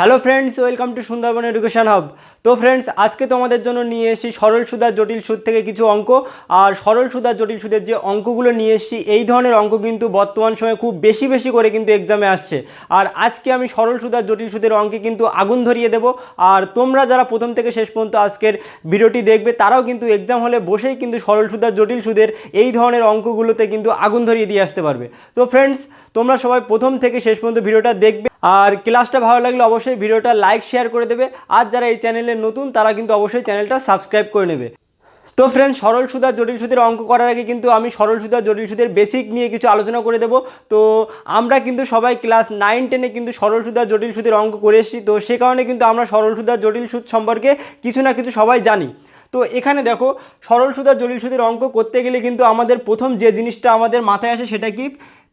Hello friends, welcome to Sundarban education hub. তো friends, আজকে তোমাদের জন্য নিয়ে এসেছি সরল সুদ আর জটিল সুদ থেকে কিছু অঙ্ক। আর সরল সুদ আর জটিল সুদের যে অঙ্কগুলো নিয়ে এসেছি, এই ধরনের অঙ্ক কিন্তু বর্তমান সময়ে খুব বেশি বেশি করে কিন্তু এক্সামে আসছে। আর আজকে আমি সরল সুদ আর জটিল সুদের অঙ্কে কিন্তু আগুন ধরিয়ে দেবো। আর তোমরা যারা প্রথম থেকে শেষ পর্যন্ত আজকের ভিডিওটি দেখবে, তারাও কিন্তু এক্সাম হলে বসেই কিন্তু সরল সুদ আর জটিল সুদের এই ধরনের অঙ্কগুলোতে কিন্তু আগুন ধরিয়ে দিয়ে আসতে পারবে। তো ফ্রেন্ডস, তোমরা সবাই প্রথম থেকে শেষ পর্যন্ত ভিডিওটা দেখবে। আর ক্লাসটা ভালো লাগলে অবশ্যই ভিডিওটা লাইক শেয়ার করে দেবে। আর যারা এই চ্যানেলে নতুন, তারা কিন্তু অবশ্যই চ্যানেলটা সাবস্ক্রাইব করে নেবে। তো ফ্রেন্ডস, সরল সুদ আর জটিল সুদের অঙ্ক করার আগে কিন্তু আমি সরল সুদ আর জটিল সুদের বেসিক নিয়ে কিছু আলোচনা করে দেবো। তো আমরা কিন্তু সবাই ক্লাস 9-10-এ কিন্তু সরল সুদ আর জটিল সুদের অঙ্ক করে এসেছি। তো সে কারণে কিন্তু আমরা সরল সুদ আর জটিল সুদ সম্পর্কে কিছু না কিছু সবাই জানি। তো এখানে দেখো, সরল সুদ আর জটিল সুদের অঙ্ক করতে গেলে কিন্তু আমাদের প্রথম যে জিনিসটা আমাদের মাথায় আসে সেটা কি,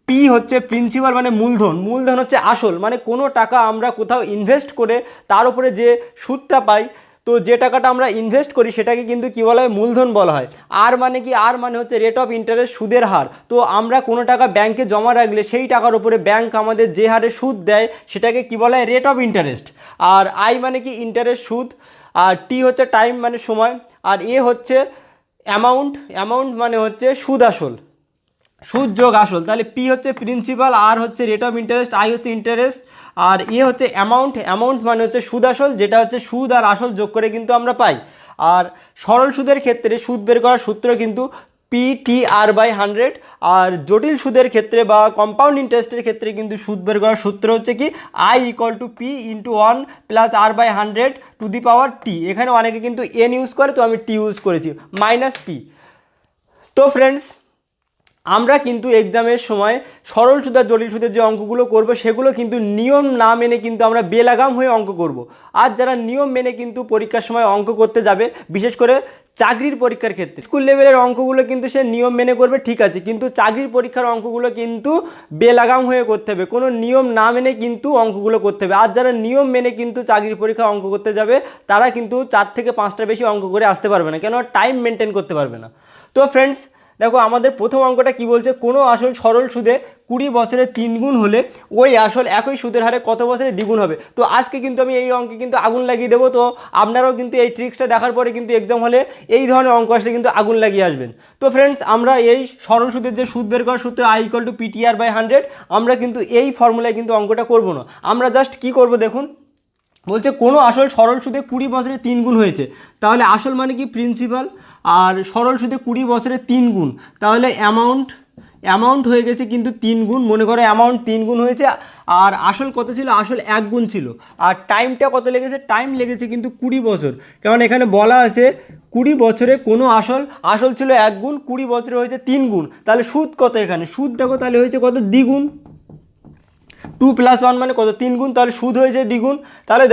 পি হচ্ছে প্রিন্সিপাল মানে মূলধন। মূলধন হচ্ছে আসল, মানে কোনো টাকা আমরা কোথাও ইনভেস্ট করে তার উপরে যে সুদটা পাই, তো যে টাকাটা আমরা ইনভেস্ট করি সেটাকে কিন্তু কী বলা হয়, মূলধন বলা হয়। আর মানে কি, আর মানে হচ্ছে রেট অফ ইন্টারেস্ট, সুদের হার। তো আমরা কোনো টাকা ব্যাংকে জমা রাখলে সেই টাকার উপরে ব্যাংক আমাদের যে হারে সুদ দেয় সেটাকে কী বলা হয়, রেট অফ ইন্টারেস্ট। আর আই মানে কি, ইন্টারেস্ট, সুদ। আর টি হচ্ছে টাইম মানে সময়। আর এ হচ্ছে অ্যামাউন্ট। অ্যামাউন্ট মানে হচ্ছে সুদ আসল, সুদ যোগ আসল। তাহলে পি হচ্ছে প্রিন্সিপাল, আর হচ্ছে রেট অফ ইন্টারেস্ট, আই হচ্ছে ইন্টারেস্ট, আর এ হচ্ছে অ্যামাউন্ট। অ্যামাউন্ট মানে হচ্ছে সুদ আসল, যেটা হচ্ছে সুদ আর আসল যোগ করে কিন্তু আমরা পাই। আর সরল সুদের ক্ষেত্রে সুদ বের করার সূত্র কিন্তু পি টি আর বাই 100। আর জটিল সুদের ক্ষেত্রে বা কম্পাউন্ড ইন্টারেস্টের ক্ষেত্রে কিন্তু সুদ বের করার সূত্র হচ্ছে কি, I equal to P into 1 plus R by 100 to the power T. এখানে অনেকে কিন্তু এন ইউজ করে, তো আমি টি ইউজ করেছি, মাইনাস পি। তো ফ্রেন্ডস, আমরা কিন্তু এক্সামের সময় সরল সুদ আর জটিল সুদের যে অঙ্কগুলো করব, সেগুলো কিন্তু নিয়ম না মেনে কিন্তু আমরা বেলাগাম হয়ে অঙ্ক করব। আর যারা নিয়ম মেনে কিন্তু পরীক্ষার সময় অঙ্ক করতে যাবে, বিশেষ করে চাকরির পরীক্ষার ক্ষেত্রে, স্কুল লেভেলের অঙ্কগুলো কিন্তু সে নিয়ম মেনে করবে, ঠিক আছে, কিন্তু চাকরির পরীক্ষার অঙ্কগুলো কিন্তু বেলাগাম হয়ে করতে হবে, কোনো নিয়ম না মেনে কিন্তু অঙ্কগুলো করতে হবে। আর যারা নিয়ম মেনে কিন্তু চাকরির পরীক্ষা অঙ্ক করতে যাবে, তারা কিন্তু 4 থেকে 5টা বেশি অঙ্ক করে আসতে পারবে না, কেন টাইম মেনটেন করতে পারবে না। তো ফ্রেন্ডস দেখো, আমাদের প্রথম অঙ্কটা কি বলছে, কোনো আসল সরল সুদে 20 বছরে 3 গুণ হলে ওই আসল একই সুদের হারে কত বছরে দ্বিগুণ হবে। তো আজকে কিন্তু আমি এই অঙ্কে কিন্তু আগুন লাগিয়ে দেবো। তো আপনারাও কিন্তু এই ট্রিক্সটা দেখার পরে কিন্তু এক্সাম হলে এই ধরনের অঙ্ক আসলে কিন্তু আগুন লাগিয়ে আসবেন। তো ফ্রেন্ডস, আমরা এই সরল সুদের যে সুদ বের করার সূত্র I equal to PTR by 100, আমরা কিন্তু এই ফর্মুলায় কিন্তু অঙ্কটা করবো না। আমরা জাস্ট কি করব দেখুন, বলছে কোনো আসল সরল সুদে 20 বছরে 3 গুণ হয়েছে। তাহলে আসল মানে কি, প্রিন্সিপাল। আর সরল সুদে 20 বছরে 3 গুণ, তাহলে অ্যামাউন্ট। অ্যামাউন্ট হয়ে গেছে কিন্তু 3 গুণ, মনে করো অ্যামাউন্ট 3 গুণ হয়েছে। আর আসল কত ছিল, আসল 1 গুণ ছিল। আর টাইমটা কত লেগেছে, টাইম লেগেছে কিন্তু 20 বছর, কারণ এখানে বলা আছে 20 বছরে কোনো আসল, আসল ছিল 1 গুণ, 20 বছরে হয়েছে 3 গুণ। তাহলে সুদ কত, এখানে সুদ দেখো তাহলে হয়েছে কত, দ্বিগুণ। 2 + 1 মানে কত, 3 গুণ, তাহলে সুদ হয়েছে দ্বিগুণ। তাহলে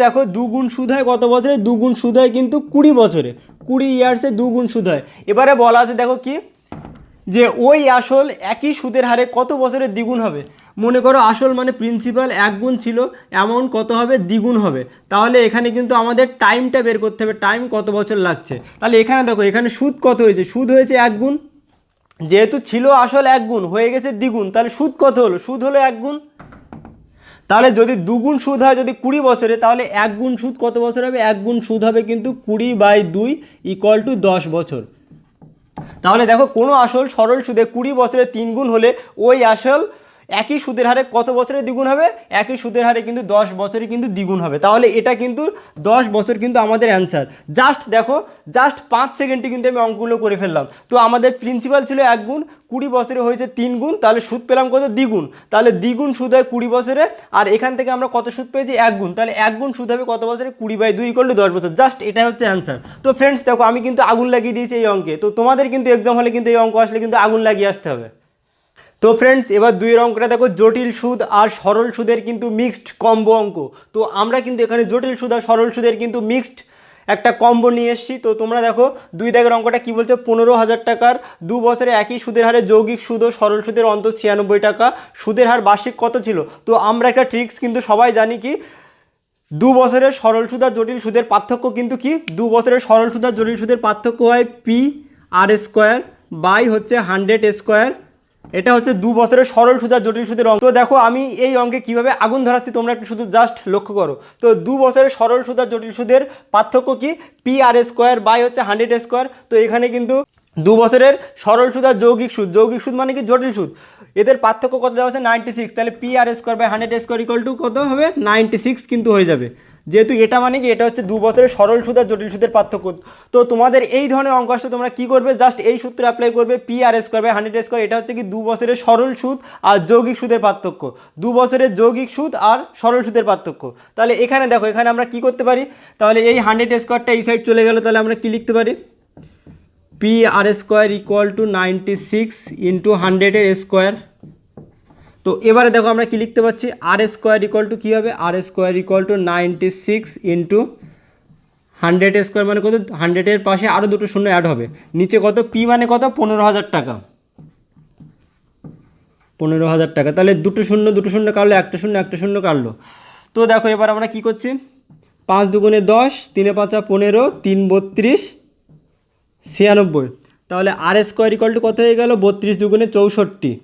দেখো 2 গুণ সুদ হয় কত বছরে, 2 গুণ সুদ হয় কিন্তু 20 বছরে, 20 ইয়ার্সে 2 গুণ সুদ হয়। এবারে বলা আছে দেখো কি, যে ওই আসল একই সুদের হারে কত বছরে দ্বিগুণ হবে। মনে করো আসল মানে প্রিন্সিপাল 1 গুণ ছিল, অ্যামাউন্ট কত হবে, দ্বিগুণ হবে। তাহলে এখানে কিন্তু আমাদের টাইমটা বের করতে হবে, টাইম কত বছর লাগছে। তাহলে এখানে দেখো, এখানে সুদ কত হয়েছে, সুদ হয়েছে 1 গুণ, যেহেতু ছিল আসল 1 গুণ, হয়ে গেছে দ্বিগুণ, তাহলে সুদ কত হলো, সুদ হলো 1 গুণ। তাহলে যদি 2 গুণ সুদ হয় যদি 20 বছরে, তাহলে 1 গুণ সুদ কত বছর হবে, 1 গুণ সুদ হবে কিন্তু 20/2 ইকুয়াল টু 10 বছর। তাহলে দেখো, কোনো আসল সরল সুদে 20 বছরে 3 গুণ হলে ওই আসল একই সুদের হারে কত বছরে দ্বিগুণ হবে, একই সুদের হারে কিন্তু 10 বছরে কিন্তু দ্বিগুণ হবে। তাহলে এটা কিন্তু 10 বছর কিন্তু আমাদের অ্যান্সার। জাস্ট দেখো, জাস্ট 5 সেকেন্ডে কিন্তু আমি অঙ্কগুলো করে ফেললাম। তো আমাদের প্রিন্সিপাল ছিল 1 গুণ, 20 বছরে হয়েছে 3 গুণ, তাহলে সুদ পেলাম কত, দ্বিগুণ। তাহলে দ্বিগুণ সুদ হয় 20 বছরে, আর এখান থেকে আমরা কত সুদ পেয়েছি, 1 গুণ। তাহলে 1 গুণ সুদ হবে কত বছরে, 20/2 ইকুয়াল টু 10 বছর। জাস্ট এটাই হচ্ছে অ্যান্সার। তো ফ্রেন্ডস দেখো, আমি কিন্তু আগুন লাগিয়ে দিয়েছি এই অঙ্কে। তো তোমাদের কিন্তু এক্সাম হলে কিন্তু এই অঙ্ক আসলে কিন্তু আগুন লাগিয়ে আসতে হবে। তো ফ্রেন্ডস, এবার 2-এর অঙ্কটা দেখো, জটিল সুদ আর সরল সুদের কিন্তু মিক্সড কম্বো অঙ্ক। তো আমরা কিন্তু এখানে জটিল সুদ আর সরল সুদের কিন্তু মিক্সড একটা কম্বো নিয়ে এসেছি। তো তোমরা দেখো 2 দাগের অঙ্কটা কি বলছে, 15,000 টাকার 2 বছরে একই সুদের হারে যৌগিক সুদ ও সরল সুদের অন্তর 96 টাকা, সুদের হার বার্ষিক কত ছিল। তো আমরা একটা ট্রিক্স কিন্তু সবাই জানি কি, 2 বছরের সরল সুদ আর জটিল সুদের পার্থক্য কিন্তু কি, 2 বছরের সরল সুদ আর জটিল সুদের পার্থক্য হয় পি আর স্কোয়ার বাই হচ্ছে 100 স্কোয়ার এটা হচ্ছে 2 বছরের সরল সুদ আর জটিল সুদের অঙ্ক। তো দেখো আমি এই অঙ্কে কিভাবে আগুন ধরাচ্ছি তোমরা একটু শুধু জাস্ট লক্ষ্য করো। তো 2 বছরের সরল সুদ আর জটিল সুদের পার্থক্য কি, পি আর স্কোয়ার বাই হচ্ছে 100 স্কোয়ার। তো এখানে কিন্তু 2 বছরের সরল সুদ আর যৌগিক সুদ, যৌগিক সুদ মানে কি জটিল সুদ, এদের পার্থক্য কত দেওয়া আছে 96, তাহলে P R square by 100 square equal to কত হবে 96 কিন্তু হয়ে যাবে। যেহেতু এটা মানে কি এটা হচ্ছে 2 বছরের সরল সুদ আর জটিল সুদের পার্থক্য। তো তোমাদের এই ধরনের অঙ্ক আসলে তোমরা কি করবে, জাস্ট এই সূত্র অ্যাপ্লাই করবে, P R square by 100 square. এটা হচ্ছে কি 2 বছরের সরল সুদ আর যৌগিক সুদের পার্থক্য, 2 বছরের যৌগিক সুদ আর সরল সুদের পার্থক্য। তাহলে এখানে দেখো, এখানে আমরা কি করতে পারি, তাহলে এই 100 স্কোয়ারটা এই সাইড চলে গেল, তাহলে আমরা কি লিখতে পারি, P R square equal to 96 into 100 square. তো এবারে দেখো আমরা কি লিখতে পাচ্ছি, আর স্কোয়ার ইকুয়াল টু কী হবে, R square equal to 96 into 100 square মানে কত, 100-এর পাশে আরও দুটো শূন্য অ্যাড হবে, নিচে কত, পি মানে কত 15,000 টাকা, 15,000 টাকা। তাহলে দুটো শূন্য কাটলো, একটা শূন্য কাটলো। তো দেখো এবার আমরা কি করছি, 5 দুগুণে 10, 3 5 15, 3 32 96। তাহলে আর স্কোয়ার ইকুয়াল টু কত হয়ে গেল, 32 দুগুণে 64,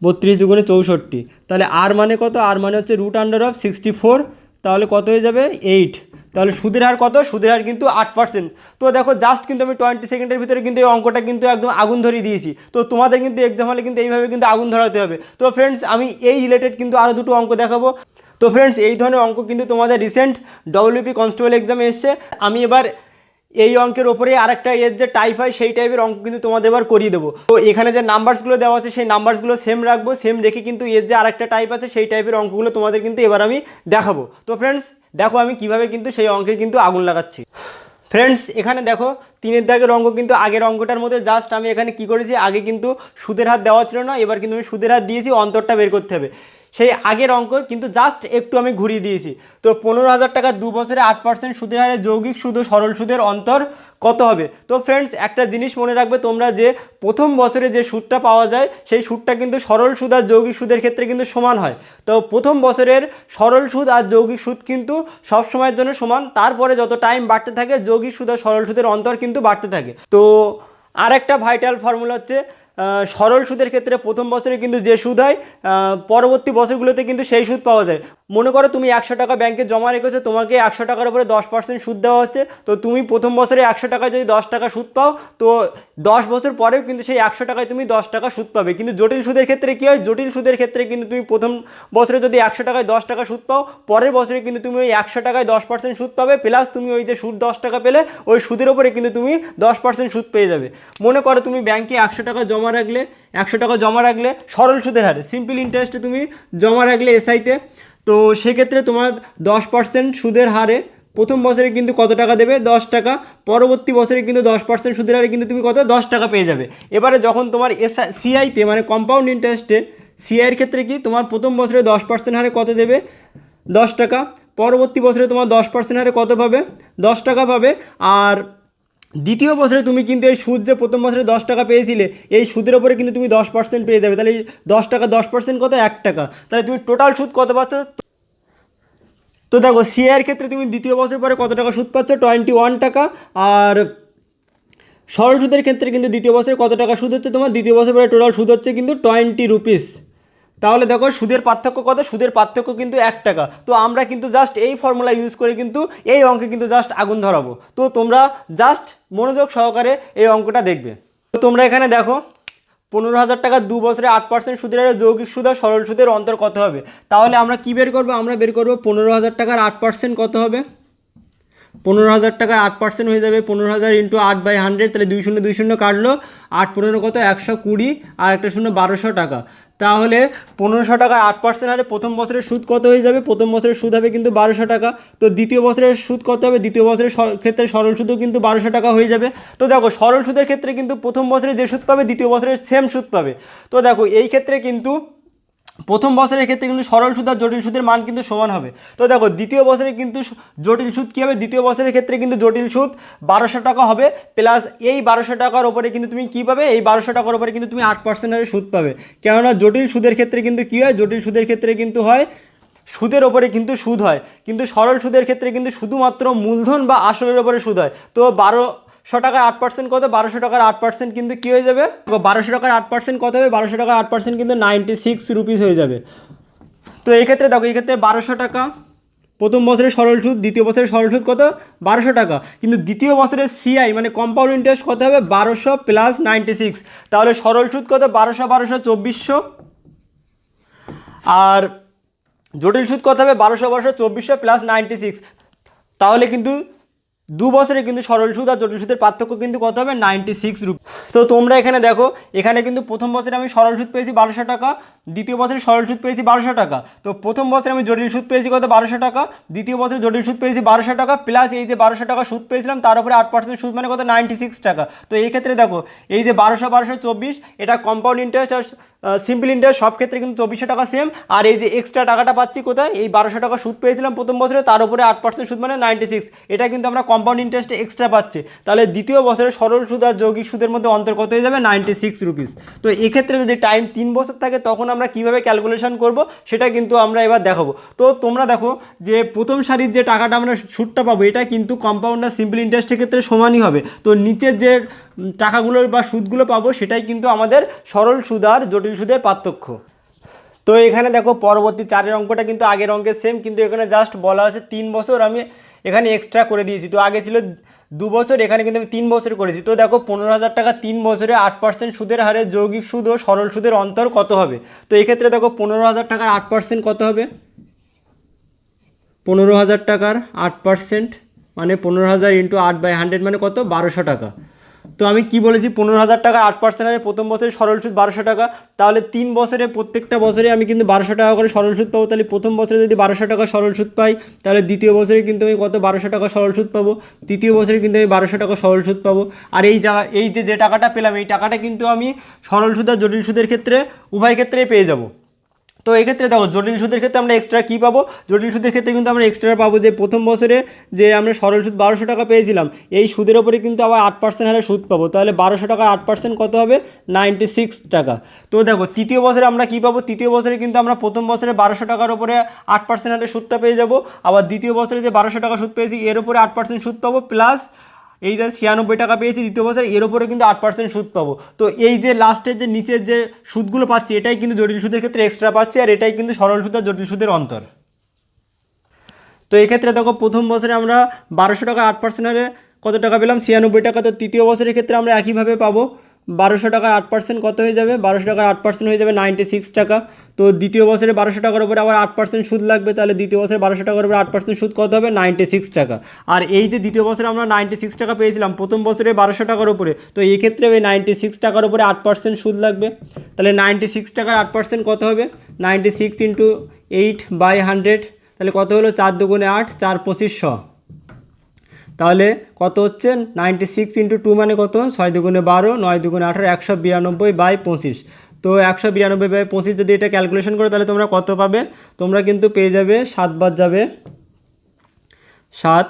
32 দুগুণে 64। তাহলে আর মানে কত, আর মানে হচ্ছে √64, তাহলে কত হয়ে যাবে 8। তাহলে সুদের হার কত, সুদের হার কিন্তু 8%। তো দেখো জাস্ট কিন্তু আমি 20 সেকেন্ডের ভিতরে কিন্তু এই অঙ্কটা কিন্তু একদম আগুন ধরিয়ে দিয়েছি। তো তোমাদের কিন্তু এক্সাম হলে কিন্তু এইভাবে কিন্তু আগুন ধরাতে হবে। তো ফ্রেন্ডস আমি এই রিলেটেড কিন্তু আরও দুটো অঙ্ক দেখাবো। তো ফ্রেন্ডস এই ধরনের অঙ্ক কিন্তু তোমাদের রিসেন্ট ডব্লিউপি কনস্টেবল এক্সামে এসছে। আমি এবার এই অঙ্কের ওপরে আরেকটা এর যে টাইপ হয় সেই টাইপের অঙ্ক কিন্তু তোমাদের এবার করিয়ে দেবো। তো এখানে যে নাম্বারসগুলো দেওয়া আছে সেই নাম্বারসগুলো সেম রাখবো, সেম রেখে কিন্তু এর যে আরেকটা টাইপ আছে সেই টাইপের অঙ্কগুলো তোমাদের কিন্তু এবার আমি দেখাবো। তো ফ্রেন্ডস দেখো আমি কিভাবে কিন্তু সেই অঙ্কে কিন্তু আগুন লাগাচ্ছি। ফ্রেন্ডস এখানে দেখো 3-এর দাগের অঙ্ক কিন্তু আগের অঙ্কটার মধ্যে, জাস্ট আমি এখানে কি করেছি, আগে কিন্তু সুদের হার দেওয়া ছিল না, এবার কিন্তু আমি সুদের হার দিয়েছি, অন্তরটা বের করতে হবে। সেই আগের অঙ্ক কিন্তু জাস্ট একটু আমি ঘুরিয়ে দিয়েছি। তো 15,000 টাকা 2 বছরে 8% সুদের হারে যৌগিক সুদ ও সরল সুদের অন্তর কত হবে। তো ফ্রেন্ডস একটা জিনিস মনে রাখবে তোমরা, যে প্রথম বছরে যে সুদটা পাওয়া যায় সেই সুদটা কিন্তু সরল সুদ আর যৌগিক সুদের ক্ষেত্রে কিন্তু সমান হয়। তো প্রথম বছরের সরল সুদ আর যৌগিক সুদ কিন্তু সব সময়ের জন্য সমান, তারপরে যত টাইম বাড়তে থাকে যৌগিক সুদ আর সরল সুদের অন্তর কিন্তু বাড়তে থাকে। তো আর একটা ভাইটাল ফর্মুলা হচ্ছে, সরল সুদের ক্ষেত্রে প্রথম বছরে কিন্তু যে সুদ হয় পরবর্তী বছরগুলোতে কিন্তু সেই সুদ পাওয়া যায়। মনে করো তুমি 100 টাকা ব্যাংকে জমা রেখেছো, তোমাকে 100 টাকার উপরে 10% সুদ দেওয়া হচ্ছে। তো তুমি প্রথম বছরে 100 টাকায় যদি 10 টাকা সুদ পাও, তো 10 বছর পরেও কিন্তু সেই 100 টাকায় তুমি 10 টাকা সুদ পাবে। কিন্তু জটিল সুদের ক্ষেত্রে কী হয়, জটিল সুদের ক্ষেত্রে কিন্তু তুমি প্রথম বছরে যদি 100 টাকায় 10 টাকা সুদ পাও, পরের বছরে কিন্তু তুমি ওই 100 টাকায় 10% সুদ পাবে, প্লাস তুমি ওই যে সুদ 10 টাকা পেলে ওই সুদের ওপরে কিন্তু তুমি 10% সুদ পেয়ে যাবে। মনে করো তুমি ব্যাংকে 100 টাকা জমা রাখলে, 100 টাকা জমা রাখলে সরল সুদের হারে সিম্পল ইন্টারেস্টে তুমি জমা রাখলে এসআইতে, তো সেক্ষেত্রে তোমার 10% সুদের হারে প্রথম বছরে কিন্তু কত টাকা দেবে, 10 টাকা, পরবর্তী বছরে কিন্তু 10% সুদের হারে কিন্তু তুমি কত 10 টাকা পেয়ে যাবে। এবারে যখন তোমার সিআইতে মানে কম্পাউন্ড ইন্টারেস্টে, সিআইয়ের ক্ষেত্রে কি তোমার প্রথম বছরে 10% হারে কত দেবে, 10 টাকা, পরবর্তী বছরে তোমার 10% হারে কত পাবে, 10 টাকা পাবে। আর দ্বিতীয় বছরে তুমি কিন্তু এই সুদ যে প্রথম বছরে 10 টাকা পেয়েছিলে, এই সুদের ওপরে কিন্তু তুমি 10% পেয়ে যাবে। তাহলে 10 টাকা 10% কত, 1 টাকা, তাহলে তুমি টোটাল সুদ কত পাচ্ছ। তো দেখো সিআইয়ের ক্ষেত্রে তুমি দ্বিতীয় বছর পরে কত টাকা সুদ পাচ্ছ, 21 টাকা। আর সরল সুদের ক্ষেত্রে কিন্তু দ্বিতীয় বছরে কত টাকা সুদ হচ্ছে, তোমার দ্বিতীয় বছর পরে টোটাল সুদ হচ্ছে কিন্তু 20 রুপিস। তাহলে দেখো সুদের পার্থক্য কত, সুদের পার্থক্য কিন্তু 1 টাকা। তো আমরা কিন্তু জাস্ট এই ফর্মুলা ইউজ করে কিন্তু এই অঙ্কে কিন্তু জাস্ট আগুন ধরাবো। তো তোমরা জাস্ট মনোযোগ সহকারে এই অঙ্কটা দেখবে। তো তোমরা এখানে দেখো 15,000 টাকা 2 বছরে 8% সুদের হারে যৌগিক সুদ আর সরল সুদের অন্তর কত হবে। তাহলে আমরা কি বের করবো, আমরা বের করবো 15,000 টাকার 8% কত হবে, 15,000 টাকায় 8% হয়ে যাবে, 15,000 ইন্টু 8/100, তাহলে 2 কাটলো, 8 15 কত 120, আর একটা শূন্য 1200 টাকা। তাহলে 1500 টাকায় 8% হারে প্রথম বছরের সুদ কত হয়ে যাবে, প্রথম বছরের সুদ হবে কিন্তু 1200 টাকা। তো দ্বিতীয় বছরের সুদ কত হবে, দ্বিতীয় বছরের ক্ষেত্রে সরল সুদও কিন্তু 1200 টাকা হয়ে যাবে। তো দেখো সরল সুদের ক্ষেত্রে কিন্তু প্রথম বছরে যে সুদ পাবে দ্বিতীয় বছরের সেম সুদ পাবে। তো দেখো এই ক্ষেত্রে কিন্তু প্রথম বছরের ক্ষেত্রে কিন্তু সরল সুদ আর জটিল সুদের মান কিন্তু সমান হবে। তো দেখো দ্বিতীয় বছরে কিন্তু জটিল সুদ কী হবে, দ্বিতীয় বছরের ক্ষেত্রে কিন্তু জটিল সুদ 1200 টাকা হবে, প্লাস এই 1200 টাকার ওপরে কিন্তু তুমি কী পাবে, এই 1200 টাকার ওপরে কিন্তু তুমি 8% হারে সুদ পাবে। কেননা জটিল সুদের ক্ষেত্রে কিন্তু কী হয়, জটিল সুদের ক্ষেত্রে কিন্তু হয় সুদের ওপরে কিন্তু সুদ হয়, কিন্তু সরল সুদের ক্ষেত্রে কিন্তু শুধুমাত্র মূলধন বা আসলের ওপরে সুদ হয়। তো টাকার 8% কত, 1200 টাকার 8% কিন্তু কী হয়ে যাবে, 1200 টাকার 8% কত হবে, 1200 টাকার 8% কিন্তু 96 রুপিস হয়ে যাবে। তো এই ক্ষেত্রে দেখো, এই ক্ষেত্রে 1200 টাকা প্রথম বছরের সরল সুদ, দ্বিতীয় বছরের সরল সুদ কত, 1200 টাকা, কিন্তু দ্বিতীয় বছরের সিআই মানে কম্পাউন্ড ইন্টারেস্ট কত হবে, 1200 প্লাস 96, তাহলে সরল সুদ কত, 1200 1200 2400, আর জটিল সুদ কত হবে, 1200 1200 2400 প্লাস 96, তাহলে কিন্তু 2 বছরে কিন্তু সরল সুদ আর জটিল সুদের পার্থক্য কিন্তু কত হবে, 96 রুপি। তো তোমরা এখানে দেখো, এখানে কিন্তু প্রথম বছরে আমি সরল সুদ পেয়েছি 1200 টাকা, দ্বিতীয় বছরে সরল সুদ পেয়েছি 1200 টাকা, তো প্রথম বছরে আমি জটিল সুদ পেয়েছি কত, 1200 টাকা, দ্বিতীয় বছরে জটিল সুদ পেয়েছি 1200 টাকা, প্লাস এই যে 1200 টাকা সুদ পেয়েছিলাম তার উপরে 8% সুদ মানে কত, 96 টাকা। তো এই ক্ষেত্রে দেখো, এই যে 1200 1200 24, এটা কম্পাউন্ড ইন্টারেস্ট আর সিম্পল ইন্টারেস্ট সব ক্ষেত্রে কিন্তু 2400 টাকা সেম, আর এই যে এক্সট্রা টাকাটা পাচ্ছি কোথায়, এই 1200 টাকা সুদ পেয়েছিলাম প্রথম বছরে তার উপরে 8% সুদ মানে 96, এটা কিন্তু আমরা কম্পাউন্ড ইন্টারেস্টে এক্সট্রা পাচ্ছি। তাহলে দ্বিতীয় বছরে সরল সুদ আর যৌগিক সুদের মধ্যে অন্তর কত হয়ে যাবে, 96 রুপিস। তো এক্ষেত্রে যদি টাইম 3 বছর থাকে তখন আমরা কীভাবে ক্যালকুলেশন করব সেটা কিন্তু আমরা এবার দেখাবো। তো তোমরা দেখো যে প্রথম সারির যে টাকাটা আমরা সুদটা পাবো এটা কিন্তু কম্পাউন্ড আর সিম্পল ইন্টারেস্টের ক্ষেত্রে সমানই হবে। তো নিচের যে টাকাগুলো বা সুদগুলো পাবো সেটাই কিন্তু আমাদের সরল সুদ আর জটিল সুদের পার্থক্য। তো এখানে দেখো পরবর্তী 4 অঙ্কটা কিন্তু আগের অঙ্কের সেম, কিন্তু এখানে জাস্ট বলা আছে 3 বছর, আমি এখানে এক্সট্রা করে দিয়েছি। তো আগে ছিল 2 বছর, এখানে কিন্তু আমি 3 বছর করেছি। তো দেখো 15,000 টাকা 3 বছরে 8% সুদের হারে যৌগিক সুদ ও সরল সুদের অন্তর কত হবে। তো এক্ষেত্রে দেখো 15,000 টাকার 8% কত হবে, 15,000 টাকার 8% মানে 15,000 ইন্টু 8/100 মানে কত, 1200 টাকা। তো আমি কি বলেছি, 15,000 টাকা 8% হারে প্রথম বছরে সরল সুদ 1200 টাকা, তাহলে 3 বছরে প্রত্যেকটা বছরে আমি কিন্তু 1200 টাকা করে সরল সুদ পাবো। তাহলে প্রথম বছরে যদি 1200 টাকা সরল সুদ পাই, তাহলে দ্বিতীয় বছরে কিন্তু আমি কত, 1200 টাকা সরল সুদ পাবো, তৃতীয় বছরে কিন্তু আমি 1200 টাকা সরল সুদ পাবো। আর এই যে টাকাটা পেলাম, এই টাকাটা কিন্তু আমি সরল সুদ আর জটিল সুদের ক্ষেত্রে উভয় ক্ষেত্রেই পেয়ে যাবো। তো এক্ষেত্রে দেখো জটিল সুদের ক্ষেত্রে আমরা এক্সট্রা কী পাবো, জটিল সুদের ক্ষেত্রে কিন্তু আমরা এক্সট্রা পাবো যে প্রথম বছরে যে আমরা সরল সুদ 1200 টাকা পেয়েছিলাম, এই সুদের ওপরে কিন্তু আবার 8% হারে সুদ পাবো। তাহলে 1200 টাকার 8% কত হবে, 96 টাকা। তো দেখো তৃতীয় বছরে আমরা কী পাবো, তৃতীয় বছরে কিন্তু আমরা প্রথম বছরে 1200 টাকার ওপরে 8% হারে সুদটা পেয়ে যাবো, আবার দ্বিতীয় বছরে যে 1200 টাকা সুদ পেয়েছি এর উপরে 8% সুদ পাবো, প্লাস এই যে 96 টাকা পেয়েছি দ্বিতীয় বছরে এর উপরে কিন্তু 8% সুদ পাবো। তো এই যে লাস্টের যে নিচের যে সুদগুলো পাচ্ছি এটাই কিন্তু জটিল সুদের ক্ষেত্রে এক্সট্রা পাচ্ছি, আর এটাই কিন্তু সরল সুদ আর জটিল সুদের অন্তর। তো এক্ষেত্রে দেখো প্রথম বছরে আমরা 1200 টাকা 8% হারে কত টাকা পেলাম, 96 টাকা। তো তৃতীয় বছরের ক্ষেত্রে আমরা একইভাবে পাবো, 1200 টাকার 8% কত হয়ে যাবে, 1200 টাকার 8% হয়ে যাবে 96 টাকা। তো দ্বিতীয় বছরে 1200 টাকার উপরে আবার 8% সুদ লাগবে, তাহলে দ্বিতীয় বছরে 1200 টাকার উপরে 8% সুদ কত হবে, 96 টাকা। আর এই যে দ্বিতীয় বছরে আমরা 96 টাকা পেয়েছিলাম প্রথম বছরে 1200 টাকার উপরে, তো এই ক্ষেত্রে ওই 96 টাকার উপরে 8% সুদ লাগবে। তাহলে 96 টাকার 8% কত হবে, 96 ইন্টু 8/100, তাহলে কত হলো, 4 দুগুণে 8, 4 25 100। তাহলে কত হচ্ছে, 96 ইন্টু 2 মানে কত, 6 দুগুণে 12, 9 দুগুণে 18, 192/25। তো 192/25 যদি এটা ক্যালকুলেশন করো তাহলে তোমরা কত পাবে, তোমরা কিন্তু পেয়ে যাবে 7 বার যাবে 7,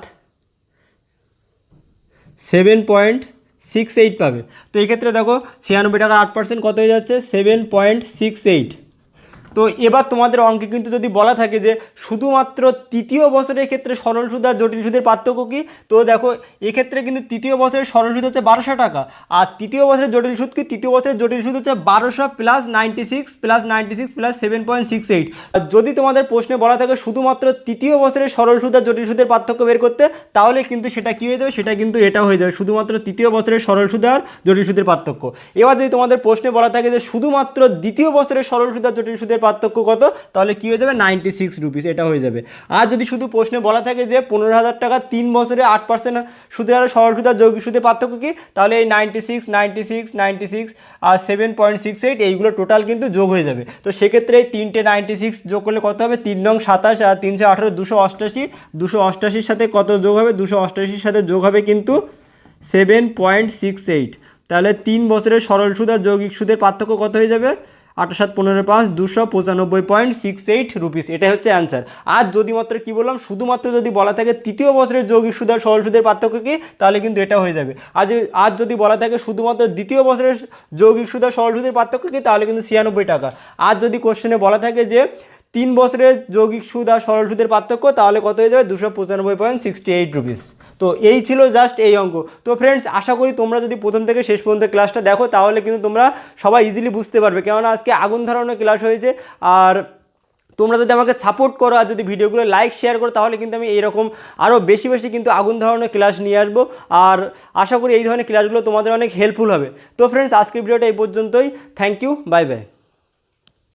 7.68 পাবে। তো এই ক্ষেত্রে দেখো 96 টাকা 8% কত হয়ে যাচ্ছে, 7.68। তো এবার তোমাদের অঙ্কে কিন্তু যদি বলা থাকে যে শুধুমাত্র তৃতীয় বছরের ক্ষেত্রে সরল সুদ আর জটিল সুদের পার্থক্য কী, তো দেখো এক্ষেত্রে কিন্তু তৃতীয় বছরের সরল সুদ হচ্ছে 1200 টাকা, আর তৃতীয় বছরের জটিল সুদ কি, তৃতীয় বছরের জটিল সুদ হচ্ছে 1200 প্লাস 96 প্লাস 7.68। আর যদি তোমাদের প্রশ্নে বলা থাকে শুধুমাত্র তৃতীয় বছরের সরল সুদ আর জটিল সুদের পার্থক্য বের করতে, তাহলে কিন্তু সেটা কী হয়ে যাবে, সেটা কিন্তু এটা হয়ে যাবে শুধুমাত্র তৃতীয় বছরের সরল সুদ আর জটিল সুদের পার্থক্য। এবার যদি তোমাদের প্রশ্নে বলা থাকে যে শুধুমাত্র দ্বিতীয় বছরের সরল সুদ আর জটিল সুদের পার্থক্য কত, তাহলে কী হয়ে যাবে, 96 রুপিস, এটা হয়ে যাবে। আর যদি শুধু প্রশ্নে বলা থাকে যে 15,000 টাকা 3 বছরে 8% সুদের হারে সরল সুদ আর যৌগিক সুদের পার্থক্য কী, তাহলে এই 96 আর 7.68 এইগুলো টোটাল কিন্তু যোগ হয়ে যাবে। তো সেক্ষেত্রে এই 3টে 96 যোগ করলে কত হবে, 3 নং 27 আর 318 288, 288 সাথে কত যোগ হবে, 288 সাথে যোগ হবে কিন্তু 7.68। তাহলে 3 বছরের সরল সুদ আর যৌগিক সুদের পার্থক্য কত হয়ে যাবে, 8 7 15 5 295.68 রুপিস, এটাই হচ্ছে অ্যান্সার। আর যদি মাত্র কী বললাম, শুধুমাত্র যদি বলা থাকে তৃতীয় বছরের যৌগিক সুদ আর সরল সুদের পার্থক্য কী, তাহলে কিন্তু এটা হয়ে যাবে। আর যদি বলা থাকে শুধুমাত্র দ্বিতীয় বছরের যৌগিক সুদ আর সরল সুদের পার্থক্য কী, তাহলে কিন্তু 96 টাকা। আর যদি কোশ্চেনে বলা থাকে যে 3 বছরের যৌগিক সুদ আর সরল সুদের পার্থক্য, তাহলে কত হয়ে যাবে, 295.68 রুপিস। তো তো এই ছিল জাস্ট এই অঙ্ক। তো ফ্রেন্ডস, আশা করি তোমরা যদি প্রথম থেকে শেষ পর্যন্ত ক্লাসটা দেখো তাহলে কিন্তু তোমরা সবাই ইজিলি বুঝতে পারবে, কেননা আজকে আগুন ধরানো ক্লাস হয়েছে। আর তোমরা যদি আমাকে সাপোর্ট করো আর যদি ভিডিওগুলো লাইক শেয়ার করো তাহলে কিন্তু আমি এইরকম আরও বেশি বেশি কিন্তু আগুন ধরানোর ক্লাস নিয়ে আসবো। আর আশা করি এই ধরনের ক্লাসগুলো তোমাদের অনেক হেল্পফুল হবে। তো ফ্রেন্ডস, আজকের ভিডিওটা এই পর্যন্তই। Thank you, bye by.